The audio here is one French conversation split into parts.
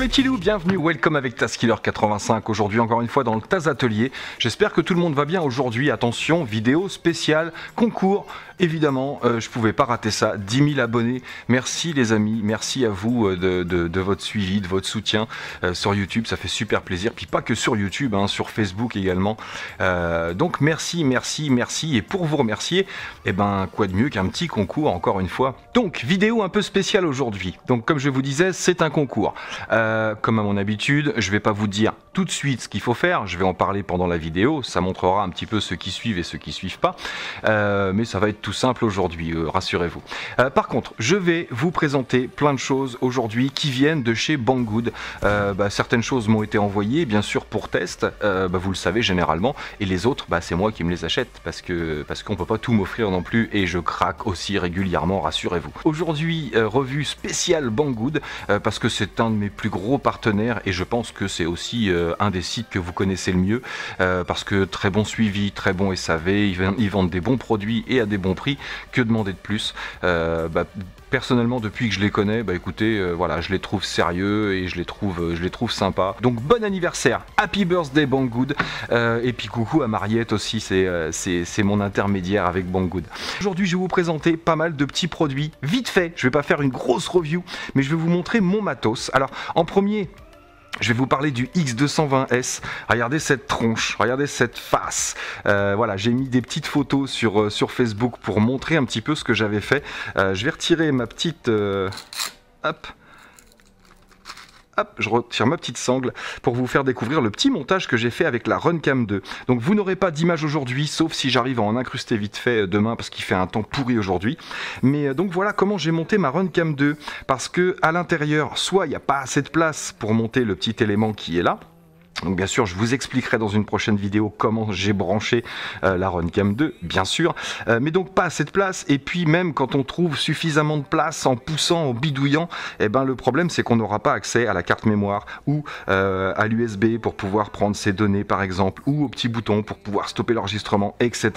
les petits loups, bienvenue, welcome avec TazKiller 85. Aujourd'hui encore une fois dans le Taz Atelier. J'espère que tout le monde va bien aujourd'hui. Attention, vidéo spéciale, concours. Évidemment, je pouvais pas rater ça. 10 000 abonnés. Merci les amis, merci à vous de votre suivi, de votre soutien sur YouTube. Ça fait super plaisir. Puis pas que sur YouTube, hein, sur Facebook également. Donc merci. Et pour vous remercier, eh ben quoi de mieux qu'un petit concours encore une fois. Donc vidéo un peu spéciale aujourd'hui. Donc comme je vous disais, c'est un concours. Comme à mon habitude, je vais pas vous dire tout de suite ce qu'il faut faire. Je vais en parler pendant la vidéo. Ça montrera un petit peu ceux qui suivent et ceux qui suivent pas. Mais ça va être tout simple aujourd'hui, rassurez-vous. Par contre, je vais vous présenter plein de choses aujourd'hui qui viennent de chez Banggood. Certaines choses m'ont été envoyées, bien sûr, pour test, vous le savez généralement, et les autres, c'est moi qui me les achète, parce qu'on peut pas tout m'offrir non plus, et je craque aussi régulièrement, rassurez-vous. Aujourd'hui, revue spéciale Banggood, parce que c'est un de mes plus gros partenaires, et je pense que c'est aussi un des sites que vous connaissez le mieux, parce que très bon suivi, très bon SAV, ils vendent des bons produits et à des bons prix. Que demander de plus? Personnellement, depuis que je les connais, écoutez, voilà, je les trouve sérieux et je les trouve sympas. Donc bon anniversaire, happy birthday Banggood, et puis coucou à Mariette aussi, c'est mon intermédiaire avec Banggood. Aujourd'hui, je vais vous présenter pas mal de petits produits, vite fait. Je vais pas faire une grosse review, mais je vais vous montrer mon matos. Alors, en premier, je vais vous parler du X220S. Regardez cette tronche, regardez cette face. Voilà, j'ai mis des petites photos sur Facebook pour montrer un petit peu ce que j'avais fait. Je vais retirer ma petite... Hop, je retire ma petite sangle pour vous faire découvrir le petit montage que j'ai fait avec la Runcam 2. Donc vous n'aurez pas d'image aujourd'hui, sauf si j'arrive à en incruster vite fait demain parce qu'il fait un temps pourri aujourd'hui. Mais donc voilà comment j'ai monté ma Runcam 2. Parce que à l'intérieur, soit il n'y a pas assez de place pour monter le petit élément qui est là. Donc bien sûr, je vous expliquerai dans une prochaine vidéo comment j'ai branché la Runcam 2, bien sûr. Mais donc pas assez de place. Et puis même quand on trouve suffisamment de place en poussant, en bidouillant, le problème c'est qu'on n'aura pas accès à la carte mémoire ou à l'USB pour pouvoir prendre ses données par exemple, ou au petit bouton pour pouvoir stopper l'enregistrement, etc.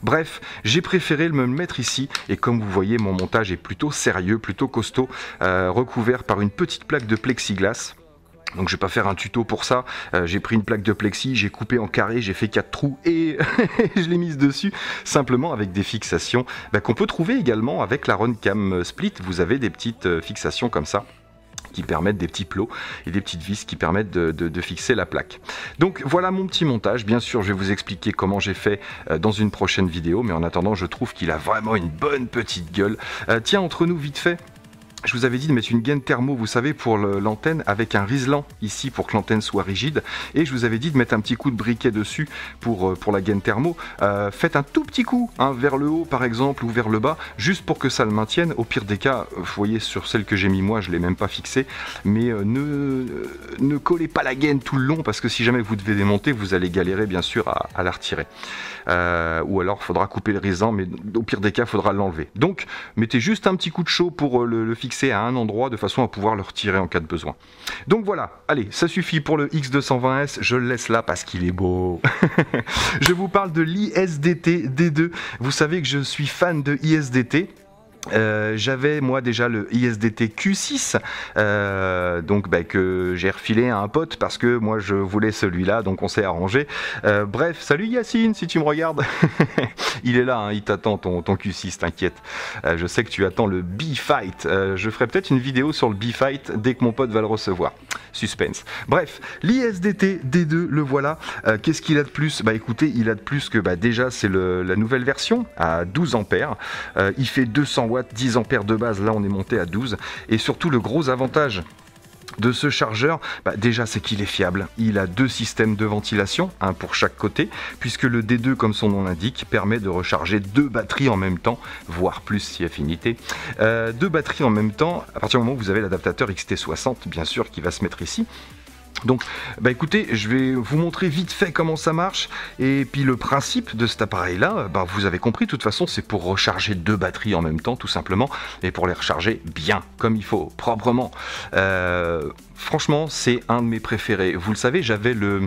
Bref, j'ai préféré me le mettre ici. Et comme vous voyez, mon montage est plutôt sérieux, plutôt costaud, recouvert par une petite plaque de plexiglas. Donc je vais pas faire un tuto pour ça, j'ai pris une plaque de plexi, j'ai coupé en carré, j'ai fait 4 trous et je l'ai mise dessus, simplement avec des fixations qu'on peut trouver également avec la Runcam Split. Vous avez des petites fixations comme ça qui permettent des petits plots et des petites vis qui permettent de fixer la plaque. Donc voilà mon petit montage. Bien sûr, je vais vous expliquer comment j'ai fait dans une prochaine vidéo, mais en attendant, je trouve qu'il a vraiment une bonne petite gueule. Tiens, entre nous, vite fait, je vous avais dit de mettre une gaine thermo, vous savez, pour l'antenne, avec un riselant ici pour que l'antenne soit rigide. Et je vous avais dit de mettre un petit coup de briquet dessus pour la gaine thermo. Faites un tout petit coup, vers le haut par exemple, ou vers le bas, juste pour que ça le maintienne. Au pire des cas, vous voyez, sur celle que j'ai mis moi, je ne l'ai même pas fixée. Mais ne collez pas la gaine tout le long, parce que si jamais vous devez démonter, vous allez galérer bien sûr à la retirer. Ou alors il faudra couper le riselant, mais au pire des cas, il faudra l'enlever. Donc, mettez juste un petit coup de chaud pour le fixer à un endroit de façon à pouvoir le retirer en cas de besoin. Donc voilà, allez, ça suffit pour le X220S, je le laisse là parce qu'il est beau. Je vous parle de l'ISDT D2. Vous savez que je suis fan de ISDT. J'avais moi déjà le ISDT Q6 que j'ai refilé à un pote parce que moi je voulais celui-là, donc on s'est arrangé. Bref, salut Yacine si tu me regardes. Il est là, il t'attend ton Q6, t'inquiète. Je sais que tu attends le B-Fight. Je ferai peut-être une vidéo sur le B-Fight dès que mon pote va le recevoir. Suspense. Bref, l'ISDT D2, le voilà. Qu'est-ce qu'il a de plus? Écoutez, il a de plus que déjà c'est la nouvelle version à 12 ampères. Il fait 200 watts, 10 ampères de base, là on est monté à 12. Et surtout le gros avantage de ce chargeur, déjà c'est qu'il est fiable. Il a 2 systèmes de ventilation, un pour chaque côté, puisque le D2, comme son nom l'indique, permet de recharger 2 batteries en même temps, voire plus si affinité. 2 batteries en même temps, à partir du moment où vous avez l'adaptateur XT60, bien sûr, qui va se mettre ici. Donc, écoutez, je vais vous montrer vite fait comment ça marche. Et puis le principe de cet appareil-là, vous avez compris, de toute façon, c'est pour recharger 2 batteries en même temps, tout simplement, et pour les recharger bien, comme il faut, proprement. Franchement, c'est un de mes préférés. Vous le savez, j'avais le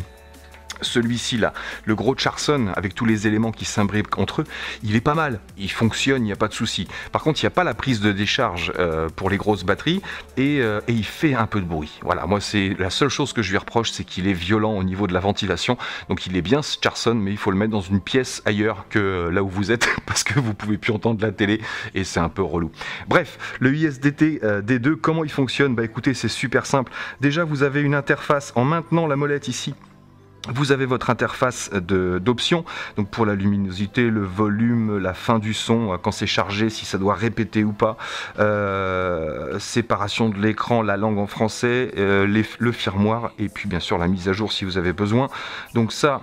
Celui-ci là, le gros Charson avec tous les éléments qui s'imbriquent entre eux, il est pas mal, il fonctionne, il n'y a pas de souci. Par contre, il n'y a pas la prise de décharge pour les grosses batteries et il fait un peu de bruit. Voilà, moi c'est la seule chose que je lui reproche, c'est qu'il est violent au niveau de la ventilation. Donc il est bien ce Charson, mais il faut le mettre dans une pièce ailleurs que là où vous êtes parce que vous pouvez plus entendre la télé et c'est un peu relou. Bref, le ISDT D2, comment il fonctionne? Bah écoutez, c'est super simple. Déjà, vous avez une interface en maintenant la molette ici. Vous avez votre interface d'options, donc pour la luminosité, le volume, la fin du son, quand c'est chargé, si ça doit répéter ou pas, séparation de l'écran, la langue en français, le firmware et puis bien sûr la mise à jour si vous avez besoin. Donc ça,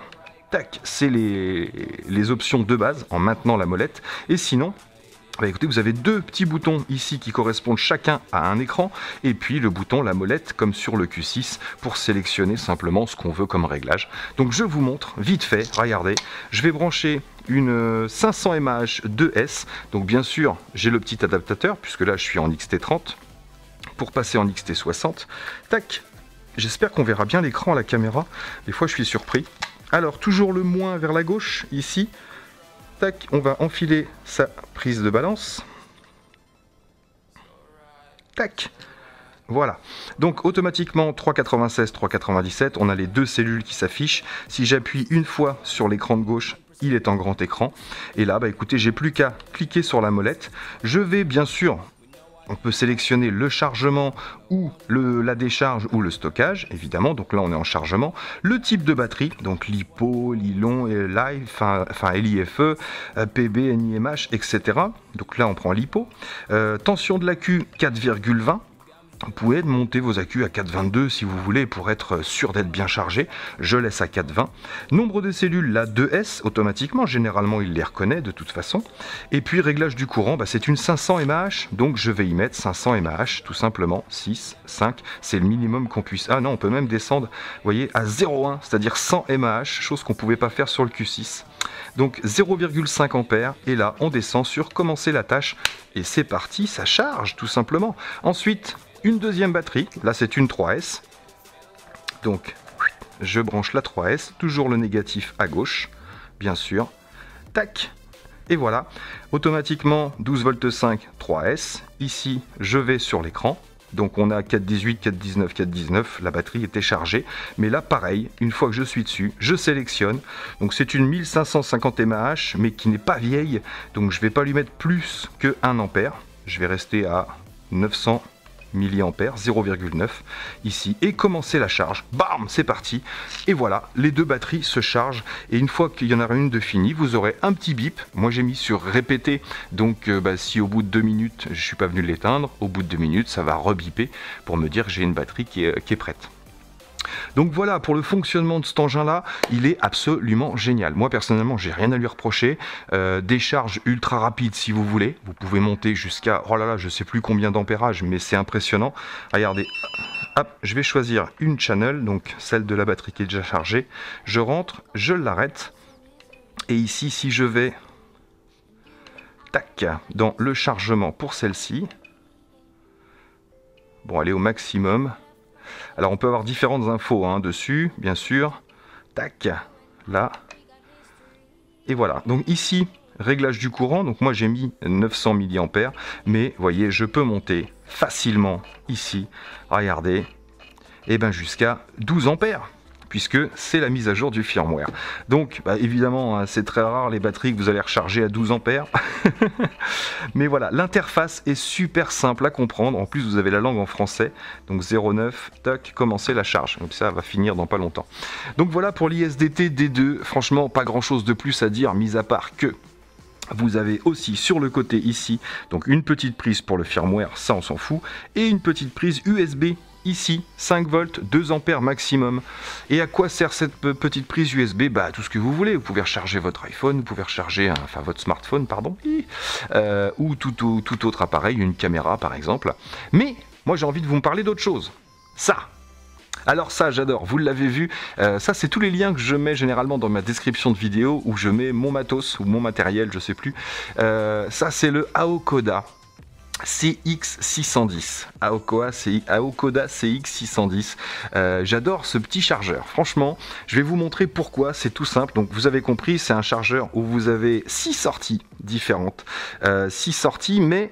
tac, c'est les options de base en maintenant la molette. Et sinon, bah écoutez, vous avez deux petits boutons ici qui correspondent chacun à un écran et puis le bouton, la molette, comme sur le Q6 pour sélectionner simplement ce qu'on veut comme réglage. Donc je vous montre vite fait, regardez, je vais brancher une 500 mAh 2S, donc bien sûr j'ai le petit adaptateur puisque là je suis en XT30 pour passer en XT60, tac, j'espère qu'on verra bien l'écran à la caméra, des fois je suis surpris. Alors toujours le moins vers la gauche ici. Tac, on va enfiler sa prise de balance. Tac, voilà. Donc automatiquement 3,96, 3,97, on a les deux cellules qui s'affichent. Si j'appuie une fois sur l'écran de gauche, il est en grand écran. Et là, bah écoutez, j'ai plus qu'à cliquer sur la molette. Je vais bien sûr... On peut sélectionner le chargement ou la décharge ou le stockage, évidemment. Donc là, on est en chargement. Le type de batterie, donc LiPo, Lilon, Live, enfin LiFe, PB, NiMH, etc. Donc là, on prend LiPo. Tension de l'accu, 4,20. Vous pouvez monter vos accus à 4,22 si vous voulez pour être sûr d'être bien chargé. Je laisse à 4,20. Nombre de cellules, la 2S, automatiquement. Généralement, il les reconnaît de toute façon. Et puis, réglage du courant, bah, c'est une 500 mAh. Donc, je vais y mettre 500 mAh, tout simplement. 6, 5, c'est le minimum qu'on puisse... Ah non, on peut même descendre, vous voyez, à 0,1, c'est-à-dire 100 mAh, chose qu'on ne pouvait pas faire sur le Q6. Donc 0,5 ampères et là on descend sur commencer la tâche et c'est parti, ça charge tout simplement. Ensuite une deuxième batterie, là c'est une 3S, donc je branche la 3S, toujours le négatif à gauche, bien sûr, tac, et voilà, automatiquement 12 volts 5 3S, ici je vais sur l'écran. Donc on a 4,18, 4,19, 4,19, la batterie était chargée. Mais là pareil, une fois que je suis dessus, je sélectionne. Donc c'est une 1550 mAh, mais qui n'est pas vieille. Donc je ne vais pas lui mettre plus que 1 ampère. Je vais rester à 900 mAh, 0,9 ici. Et commencer la charge. Bam, c'est parti. Et voilà, les deux batteries se chargent. Et une fois qu'il y en aura une de finie, vous aurez un petit bip. Moi j'ai mis sur répéter. Donc si au bout de 2 minutes, je ne suis pas venu l'éteindre, au bout de 2 minutes, ça va rebiper pour me dire que j'ai une batterie qui est prête. Donc voilà, pour le fonctionnement de cet engin-là, il est absolument génial. Moi, personnellement, j'ai rien à lui reprocher. Des charges ultra rapides, si vous voulez. Vous pouvez monter jusqu'à, oh là là, je sais plus combien d'ampérage, mais c'est impressionnant. Regardez, hop, je vais choisir une channel, donc celle de la batterie qui est déjà chargée. Je rentre, je l'arrête. Et ici, si je vais, tac, dans le chargement pour celle-ci. Bon, elle est au maximum. Alors on peut avoir différentes infos dessus, bien sûr. Tac, là. Et voilà. Donc ici, réglage du courant. Donc moi j'ai mis 900 mAh. Mais vous voyez, je peux monter facilement ici. Regardez. Et bien jusqu'à 12 ampères. Puisque c'est la mise à jour du firmware. Donc bah, évidemment c'est très rare les batteries que vous allez recharger à 12 ampères. Mais voilà, l'interface est super simple à comprendre. En plus vous avez la langue en français. Donc 0,9, tac, commencer la charge. Donc ça va finir dans pas longtemps. Donc voilà pour l'ISDT D2. Franchement pas grand chose de plus à dire, mis à part que vous avez aussi sur le côté ici, donc une petite prise pour le firmware, ça on s'en fout, et une petite prise USB. Ici, 5 volts, 2 ampères maximum. Et à quoi sert cette petite prise USB? Bah, tout ce que vous voulez. Vous pouvez recharger votre iPhone, vous pouvez recharger votre smartphone, pardon, ou tout autre appareil, une caméra par exemple. Mais moi j'ai envie de vous parler d'autre chose. Ça. Alors ça, j'adore, vous l'avez vu, ça c'est tous les liens que je mets généralement dans ma description de vidéo où je mets mon matos ou mon matériel, je sais plus. Ça c'est le Aokoda. CX610, Aokoda CX610. J'adore ce petit chargeur. Franchement, je vais vous montrer pourquoi. C'est tout simple. Donc vous avez compris, c'est un chargeur où vous avez 6 sorties différentes. 6 sorties, mais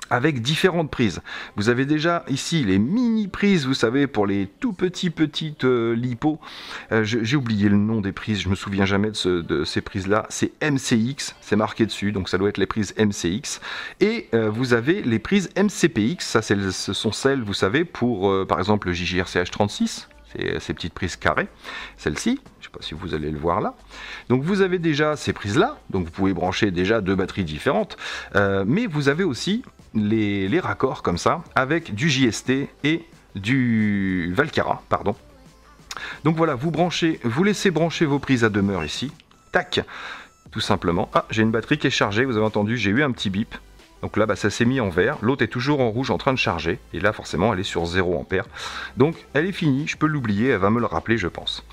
avec différentes prises. Vous avez déjà ici les mini prises, vous savez, pour les tout petites lipos. J'ai oublié le nom des prises, je me souviens jamais de ces prises-là. C'est MCX, c'est marqué dessus, donc ça doit être les prises MCX. Et vous avez les prises MCPX, ça ce sont celles, vous savez, pour par exemple le JJRCH36. Ces petites prises carrées, celle-ci, je ne sais pas si vous allez le voir là. Donc vous avez déjà ces prises-là, donc vous pouvez brancher déjà 2 batteries différentes, mais vous avez aussi les raccords comme ça, avec du JST et du Valkyra, pardon. Donc voilà, vous laissez brancher vos prises à demeure ici, tac, tout simplement. Ah, j'ai une batterie qui est chargée, vous avez entendu, j'ai eu un petit bip. Donc là, ça s'est mis en vert. L'autre est toujours en rouge en train de charger. Et là, forcément, elle est sur 0 ampère. Donc, elle est finie. Je peux l'oublier. Elle va me le rappeler, je pense.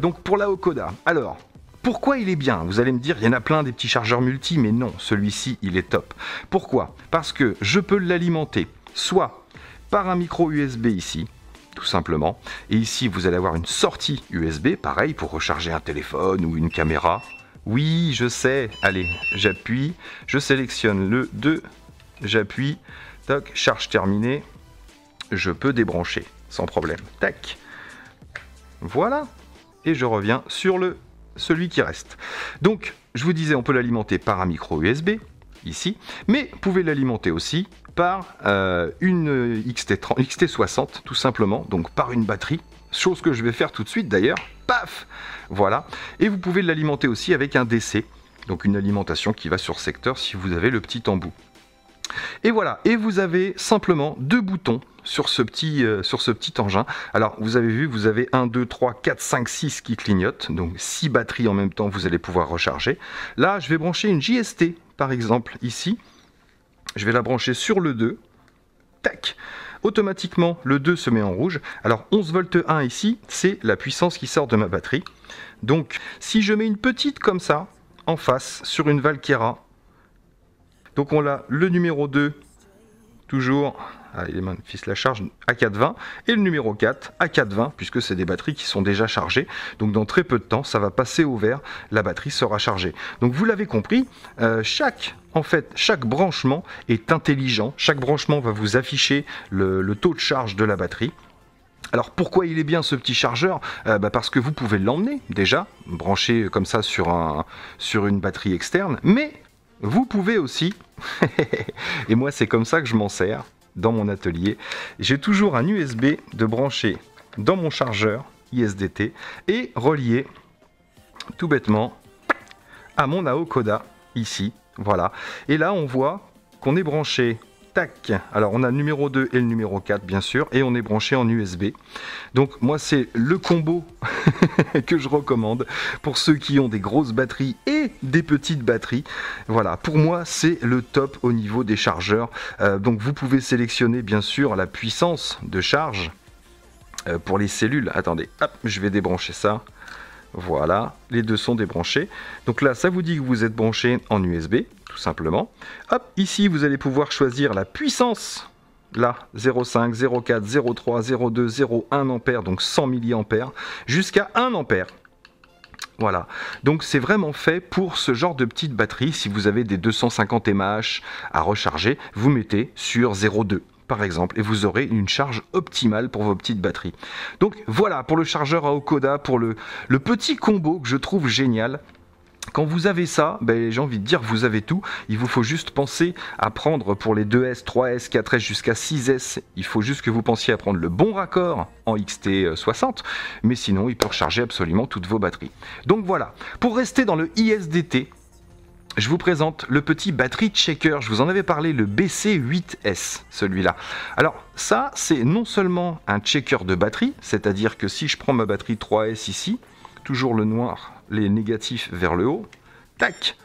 Donc, pour la Aokoda. Alors, pourquoi il est bien? Vous allez me dire, il y en a plein des petits chargeurs multi. Mais non, celui-ci, il est top. Pourquoi? Parce que je peux l'alimenter soit par un micro USB ici, tout simplement. Et ici, vous allez avoir une sortie USB, pareil, pour recharger un téléphone ou une caméra. Oui, je sais. Allez, j'appuie. Je sélectionne le 2. J'appuie. Toc, charge terminée. Je peux débrancher sans problème. Tac. Voilà. Et je reviens sur celui qui reste. Donc, je vous disais, on peut l'alimenter par un micro USB, ici. Mais vous pouvez l'alimenter aussi par une XT60, tout simplement. Donc, par une batterie. Chose que je vais faire tout de suite d'ailleurs. Paf! Voilà. Et vous pouvez l'alimenter aussi avec un DC. Donc une alimentation qui va sur secteur si vous avez le petit embout. Et voilà. Et vous avez simplement 2 boutons sur ce petit engin. Alors vous avez vu, vous avez 1, 2, 3, 4, 5, 6 qui clignotent. Donc 6 batteries en même temps, vous allez pouvoir recharger. Là, je vais brancher une JST par exemple ici. Je vais la brancher sur le 2. Tac! Automatiquement, le 2 se met en rouge. Alors 11 volts 1 ici, c'est la puissance qui sort de ma batterie. Donc si je mets une petite comme ça, en face, sur une Valkyra, donc on a le numéro 2, toujours, il est magnifique la charge, à 420, et le numéro 4 à 420, puisque c'est des batteries qui sont déjà chargées. Donc dans très peu de temps, ça va passer au vert, la batterie sera chargée. Donc vous l'avez compris, chaque branchement est intelligent. Chaque branchement va vous afficher le taux de charge de la batterie. Alors pourquoi il est bien ce petit chargeur? Parce que vous pouvez l'emmener déjà, brancher comme ça sur une batterie externe, mais vous pouvez aussi, et moi c'est comme ça que je m'en sers dans mon atelier, j'ai toujours un USB de brancher dans mon chargeur ISDT et relié tout bêtement à mon Aokoda ici, voilà. Et là on voit qu'on est branché. Tac. Alors on a le numéro 2 et le numéro 4 bien sûr, et on est branché en USB. Donc moi c'est le combo que je recommande pour ceux qui ont des grosses batteries et des petites batteries. Voilà, pour moi c'est le top au niveau des chargeurs. Donc vous pouvez sélectionner bien sûr la puissance de charge pour les cellules. Attendez, hop, je vais débrancher ça. Voilà, les deux sont débranchés. Donc là, ça vous dit que vous êtes branché en USB, tout simplement. Hop, ici, vous allez pouvoir choisir la puissance. Là, 0,5, 0,4, 0,3, 0,2, 0,1 ampère, donc 100 milliampères, jusqu'à 1 ampère. Voilà, donc c'est vraiment fait pour ce genre de petite batterie. Si vous avez des 250 mAh à recharger, vous mettez sur 0,2. Par exemple, et vous aurez une charge optimale pour vos petites batteries. Donc voilà pour le chargeur Aokoda, pour le petit combo que je trouve génial. Quand vous avez ça, j'ai envie de dire vous avez tout. Il vous faut juste penser à prendre pour les 2S, 3S, 4S jusqu'à 6S. Il faut juste que vous pensiez à prendre le bon raccord en XT60. Mais sinon, il peut recharger absolument toutes vos batteries. Donc voilà, pour rester dans le ISDT, je vous présente le petit battery checker. Je vous en avais parlé, le BC8S, celui-là. Alors ça, c'est non seulement un checker de batterie, c'est-à-dire que si je prends ma batterie 3S ici, toujours le noir, les négatifs vers le haut, tac,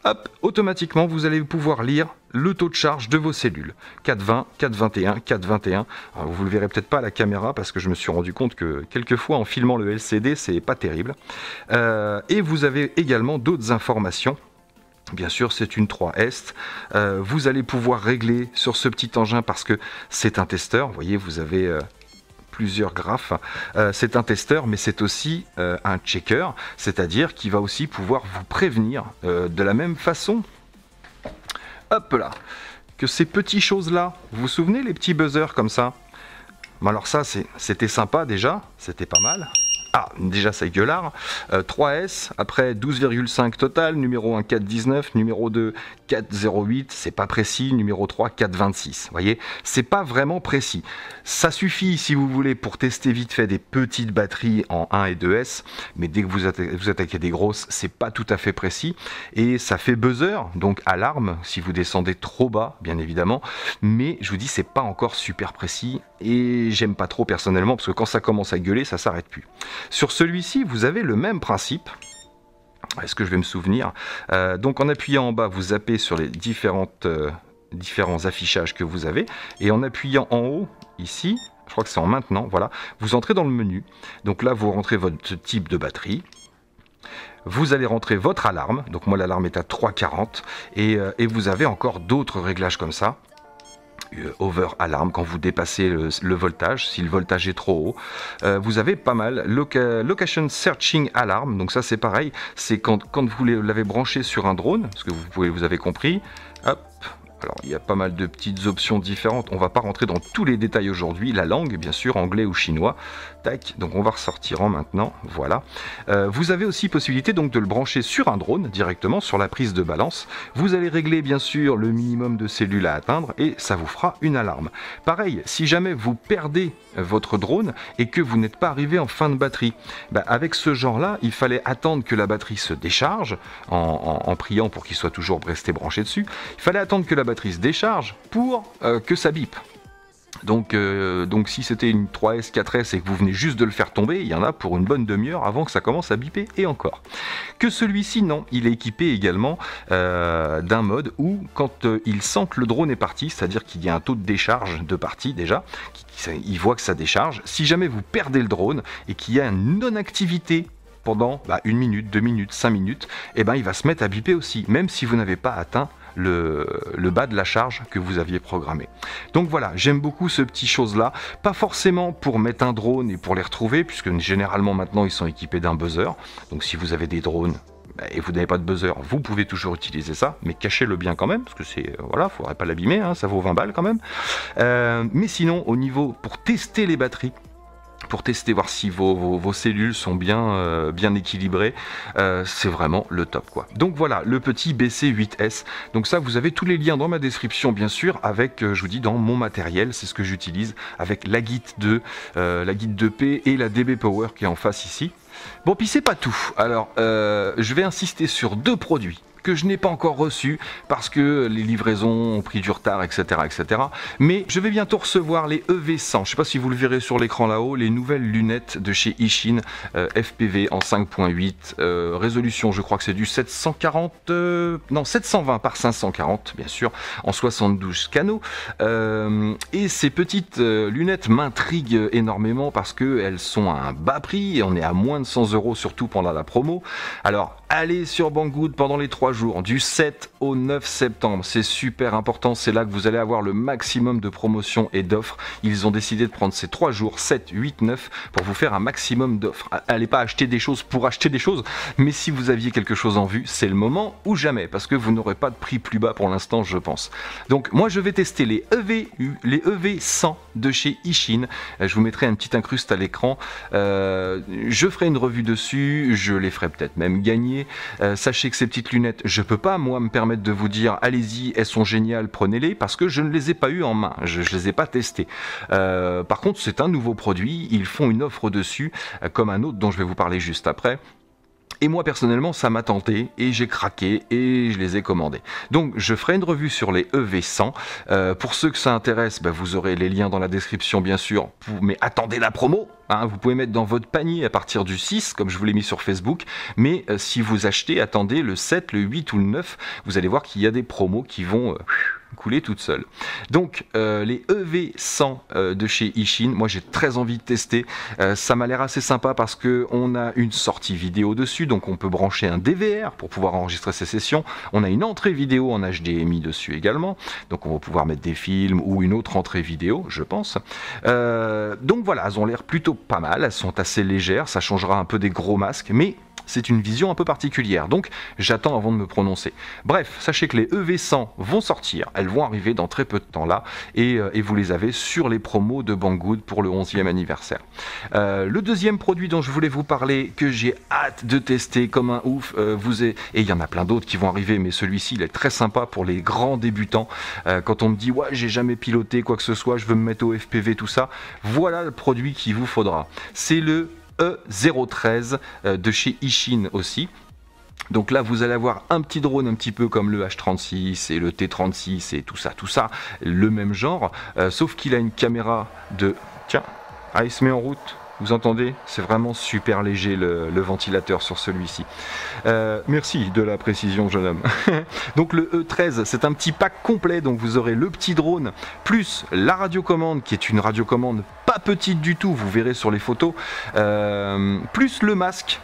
hop, automatiquement vous allez pouvoir lire le taux de charge de vos cellules. 420, 421, 421. Alors, vous ne le verrez peut-être pas à la caméra parce que je me suis rendu compte que quelquefois en filmant le LCD, c'est pas terrible. Et vous avez également d'autres informations Bien sûr, c'est une 3S. Vous allez pouvoir régler sur ce petit engin parce que c'est un testeur. Vous voyez, vous avez plusieurs graphes. C'est un testeur, mais c'est aussi un checker, c'est-à-dire qu'il va aussi pouvoir vous prévenir de la même façon. Hop là, que ces petites choses-là, vous vous souvenez les petits buzzers comme ça? Bon, alors ça, c'était sympa déjà, c'était pas mal. Ah, déjà c'est gueulard. 3S, après 12,5 total, numéro 1 4,19, numéro 2 4,08, c'est pas précis, numéro 3 4,26. Vous voyez, c'est pas vraiment précis. Ça suffit si vous voulez pour tester vite fait des petites batteries en 1 et 2S, mais dès que vous attaquez des grosses, c'est pas tout à fait précis. Et ça fait buzzer, donc alarme, si vous descendez trop bas, bien évidemment. Mais je vous dis, c'est pas encore super précis et j'aime pas trop personnellement parce que quand ça commence à gueuler, ça s'arrête plus. Sur celui-ci, vous avez le même principe. Est-ce que je vais me souvenir? Donc en appuyant en bas, vous zappez sur les différents affichages que vous avez. Et en appuyant en haut, ici, je crois que c'est en maintenant, voilà, vous entrez dans le menu. Donc là, vous rentrez votre type de batterie. Vous allez rentrer votre alarme. Donc moi, l'alarme est à 3,40. Et vous avez encore d'autres réglages comme ça. Over alarme quand vous dépassez le voltage, si le voltage est trop haut. Vous avez pas mal. Location searching alarm, donc ça c'est pareil, c'est quand vous l'avez branché sur un drone, parce que vous avez compris. Hop. Alors il y a pas mal de petites options différentes, on va pas rentrer dans tous les détails aujourd'hui, la langue bien sûr, anglais ou chinois, tac, donc on va ressortir en maintenant, voilà. Vous avez aussi possibilité donc de le brancher sur un drone directement sur la prise de balance, vous allez régler bien sûr le minimum de cellules à atteindre et ça vous fera une alarme. Pareil, si jamais vous perdez votre drone et que vous n'êtes pas arrivé en fin de batterie, avec ce genre là, il fallait attendre que la batterie se décharge en priant pour qu'il soit toujours resté branché dessus, il fallait attendre que la batterie se décharge pour que ça bip. Donc si c'était une 3S, 4S et que vous venez juste de le faire tomber, il y en a pour une bonne demi-heure avant que ça commence à biper et encore. Que celui-ci, non, il est équipé également d'un mode où quand il sent que le drone est parti, c'est-à-dire qu'il y a un taux de décharge de partie déjà, il voit que ça décharge. Si jamais vous perdez le drone et qu'il y a une non-activité pendant 1 minute, 2 minutes, 5 minutes, et il va se mettre à biper aussi, même si vous n'avez pas atteint le bas de la charge que vous aviez programmé. Donc voilà, j'aime beaucoup ce petit chose là, pas forcément pour mettre un drone et pour les retrouver, puisque généralement maintenant ils sont équipés d'un buzzer, donc si vous avez des drones et vous n'avez pas de buzzer, vous pouvez toujours utiliser ça, mais cachez-le bien quand même, parce que c'est, voilà, faudrait pas l'abîmer, hein, ça vaut 20 balles quand même. Mais sinon, au niveau, pour tester les batteries, pour tester, voir si vos cellules sont bien équilibrées, c'est vraiment le top quoi. Donc voilà, le petit BC8S. Donc ça, vous avez tous les liens dans ma description bien sûr, avec, je vous dis, dans mon matériel, c'est ce que j'utilise, avec la Git 2, la Git 2P et la DB Power qui est en face ici. Bon, puis c'est pas tout. Alors, je vais insister sur 2 produits que je n'ai pas encore reçu parce que les livraisons ont pris du retard, etc., etc. Mais je vais bientôt recevoir les EV100. Je ne sais pas si vous le verrez sur l'écran là-haut, les nouvelles lunettes de chez Ishin, FPV en 5.8, résolution, je crois que c'est du 720 par 540, bien sûr, en 72 canaux. Et ces petites lunettes m'intriguent énormément parce qu'elles sont à un bas prix et on est à moins de 100 €, surtout pendant la promo. Alors, allez sur Banggood pendant les 3 jours, du 7 au 9 septembre. C'est super important, c'est là que vous allez avoir le maximum de promotions et d'offres. Ils ont décidé de prendre ces 3 jours, 7, 8, 9, pour vous faire un maximum d'offres. Allez pas acheter des choses pour acheter des choses, mais si vous aviez quelque chose en vue, c'est le moment ou jamais, parce que vous n'aurez pas de prix plus bas pour l'instant, je pense. Donc moi, je vais tester les EV100 de chez Ishin. Je vous mettrai un petit incruste à l'écran. Je ferai une revue dessus, je les ferai peut-être même gagner. Sachez que ces petites lunettes, je peux pas moi me permettre de vous dire allez-y, elles sont géniales, prenez-les, parce que je ne les ai pas eues en main, je les ai pas testées. Par contre, c'est un nouveau produit, ils font une offre dessus, comme un autre dont je vais vous parler juste après. Et moi personnellement ça m'a tenté et j'ai craqué et je les ai commandés. Donc je ferai une revue sur les EV100. Pour ceux que ça intéresse, vous aurez les liens dans la description bien sûr. Mais attendez la promo, hein, vous pouvez mettre dans votre panier à partir du 6 comme je vous l'ai mis sur Facebook. Mais si vous achetez, attendez le 7, le 8 ou le 9, vous allez voir qu'il y a des promos qui vont couler toute seule. Donc les EV100 de chez Ishin, moi j'ai très envie de tester. Ça m'a l'air assez sympa parce que on a une sortie vidéo dessus, donc on peut brancher un DVR pour pouvoir enregistrer ses sessions. On a une entrée vidéo en HDMI dessus également, donc on va pouvoir mettre des films ou une autre entrée vidéo, je pense. Donc voilà, elles ont l'air plutôt pas mal, elles sont assez légères, ça changera un peu des gros masques, mais c'est une vision un peu particulière, donc j'attends avant de me prononcer. Bref, sachez que les EV100 vont sortir, elles vont arriver dans très peu de temps là, et vous les avez sur les promos de Banggood pour le 11e anniversaire. Le deuxième produit dont je voulais vous parler, que j'ai hâte de tester comme un ouf, et il y en a plein d'autres qui vont arriver, mais celui-ci il est très sympa pour les grands débutants. Quand on me dit ouais j'ai jamais piloté quoi que ce soit, je veux me mettre au FPV, tout ça, voilà le produit qu'il vous faudra. C'est le E013 de chez Ishin aussi. Donc là vous allez avoir un petit drone un petit peu comme le H36 et le T36 et tout ça, le même genre, sauf qu'il a une caméra de... Tiens, il se met en route. Vous entendez? C'est vraiment super léger le ventilateur sur celui-ci. Merci de la précision, jeune homme. Donc le E13, c'est un petit pack complet. Donc vous aurez le petit drone, plus la radiocommande, qui est une radiocommande pas petite du tout, vous verrez sur les photos, plus le masque.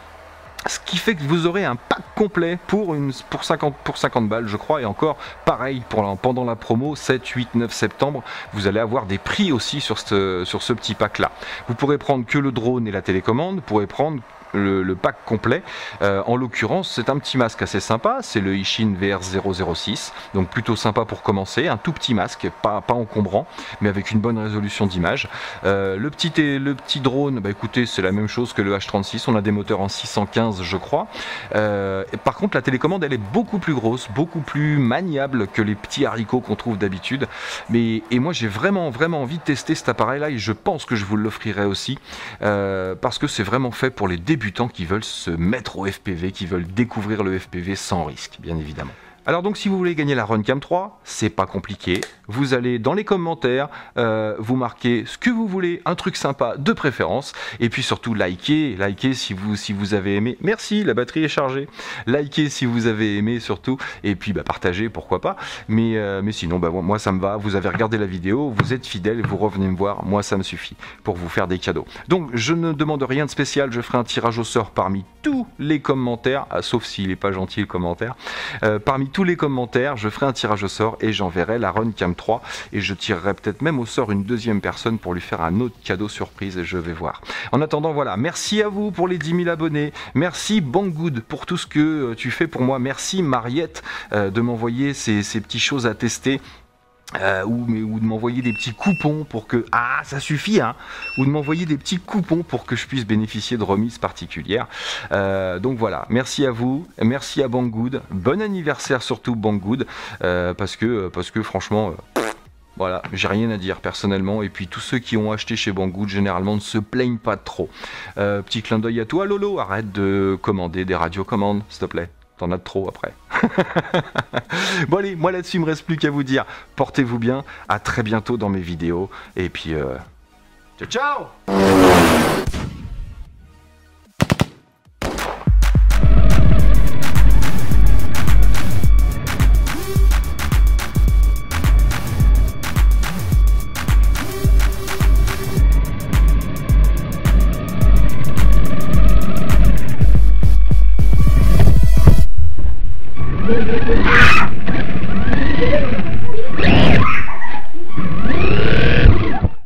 Ce qui fait que vous aurez un pack complet pour 50 balles, je crois. Et encore, pareil, pendant la promo 7, 8, 9 septembre, vous allez avoir des prix aussi sur ce petit pack-là. Vous pourrez prendre que le drone et la télécommande, vous pourrez prendre le pack complet. En l'occurrence, c'est un petit masque assez sympa, c'est le Ishin VR006, donc plutôt sympa pour commencer, un tout petit masque, pas encombrant, mais avec une bonne résolution d'image. Le petit drone, bah écoutez, c'est la même chose que le H36, on a des moteurs en 615 je crois. Par contre la télécommande elle est beaucoup plus grosse, beaucoup plus maniable que les petits haricots qu'on trouve d'habitude, et moi j'ai vraiment envie de tester cet appareil là, et je pense que je vous l'offrirai aussi, parce que c'est vraiment fait pour les débutants qui veulent se mettre au FPV, qui veulent découvrir le FPV sans risque, bien évidemment. Alors donc si vous voulez gagner la Runcam 3, c'est pas compliqué, vous allez dans les commentaires, vous marquez ce que vous voulez, un truc sympa de préférence, et puis surtout likez si vous avez aimé, merci, la batterie est chargée, likez si vous avez aimé surtout, et puis bah, partagez pourquoi pas, mais sinon bah, moi ça me va, vous avez regardé la vidéo, vous êtes fidèle et vous revenez me voir, moi ça me suffit pour vous faire des cadeaux. Donc je ne demande rien de spécial, je ferai un tirage au sort parmi tous les commentaires, sauf s'il n'est pas gentil le commentaire, parmi tous les commentaires, je ferai un tirage au sort et j'enverrai la Runcam 3 et je tirerai peut-être même au sort une deuxième personne pour lui faire un autre cadeau surprise et je vais voir. En attendant, voilà, merci à vous pour les 10 000 abonnés, merci Banggood pour tout ce que tu fais pour moi, merci Mariette de m'envoyer ces petites choses à tester. Ou de m'envoyer des petits coupons pour que... Ah, ça suffit, hein! Ou de m'envoyer des petits coupons pour que je puisse bénéficier de remises particulières. Donc voilà, merci à vous, merci à Banggood, bon anniversaire surtout Banggood, parce que franchement... Voilà, j'ai rien à dire personnellement, et puis tous ceux qui ont acheté chez Banggood généralement ne se plaignent pas trop. Petit clin d'œil à toi Lolo, arrête de commander des radiocommandes, s'il te plaît. T'en as de trop après. Bon allez, moi là-dessus, il me reste plus qu'à vous dire, portez-vous bien, à très bientôt dans mes vidéos, et puis ciao ciao. Thank you.